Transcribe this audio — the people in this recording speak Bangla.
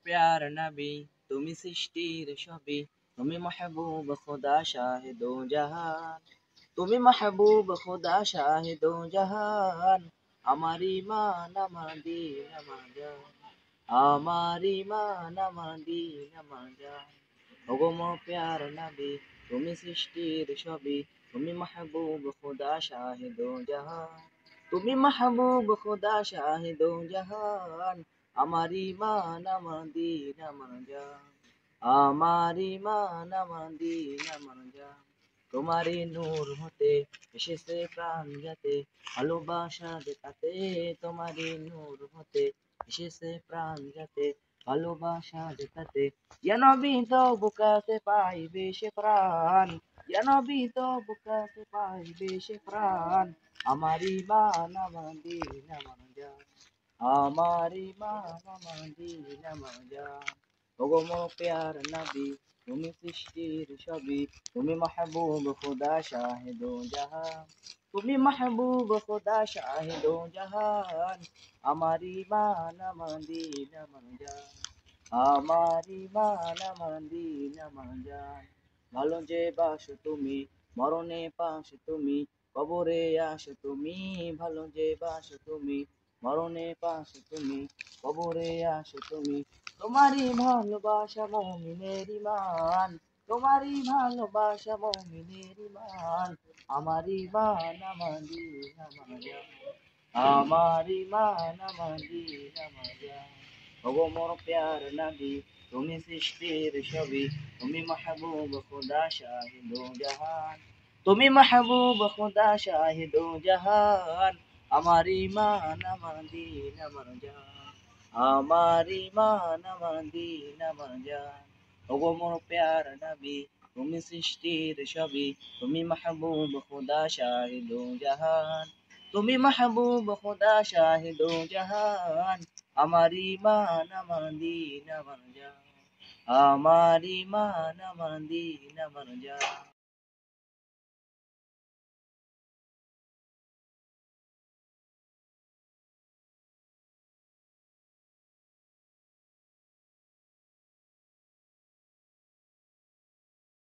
प्यार नबी তুমি সৃষ্টির সবই তুমি মাহবুব খোদা শাহিদো জাহান তুমি মাহবুব খোদা শাহিদো জাহান আমার ইমান আমার দিন আমার জান আমার ইমান আমার দিন আমার জান ওগো মোর প্যার নবী তুমি সৃষ্টির সবই তুমি মাহবুব খোদা শাহিদো জাহান তুমি মাহবুব খোদা শাহিদো জাহান আমার ইমান আমার দিন আমার জান আমার ইমান আমার দিন আমার জান তোমারই নূর হতে এসেছে প্রাণ যাতে ভালোবাসা যেটাতে তোমারই নূর হতে এসেছে প্রাণ যাতে ভালোবাসা যেটাতে নবী তো বুকাতে পাইবে সে প্রাণ নবী তো বুকাতে পাইবে সে প্রাণ আমার ইমান আমার দিন আমার জান আমার ইমান আমার দিন আমার জান ওগো মোর প্যার নবী তুমি সৃষ্টির সবই তুমি মাহবুব খোদা শাহিদো জাহান তুমি মাহবুব খোদা শাহিদো জাহান আমার ইমান আমার দিন আমার জান আমার ইমান আমার দিন আমার জান ভালো যে বাসো তুমি মরণে পাশে তুমি কবরে আসো তুমি ভালো যে বাসো তুমি মরণে পাশে তুমি কবরে আসো তুমি তোমারই ভালোবাসা মুমিনের ইমান তোমারই ভালোবাসা মুমিনের ইমান আমার ইমান আমার দিন আমার জান আমার ইমান আমার দিন আমার জান ওগো মোর প্যার নবী তুমি সৃষ্টির সবই তুমি মাহবুব খোদা শাহিদো জাহান তুমি মাহবুব খোদা শাহিদো জাহান আমার ইমান আমার দিন আমার জান আমার ইমান আমার দিন আমার জান ওগো মোর প্যার নবী তুমি সৃষ্টির সবই তুমি মাহবুব খোদা শাহিদো জাহান তুমি মাহবুব খোদা শাহিদো জাহান আমার ইমান আমার দিন আমার জান আমার ইমান আমার দিন আমার জান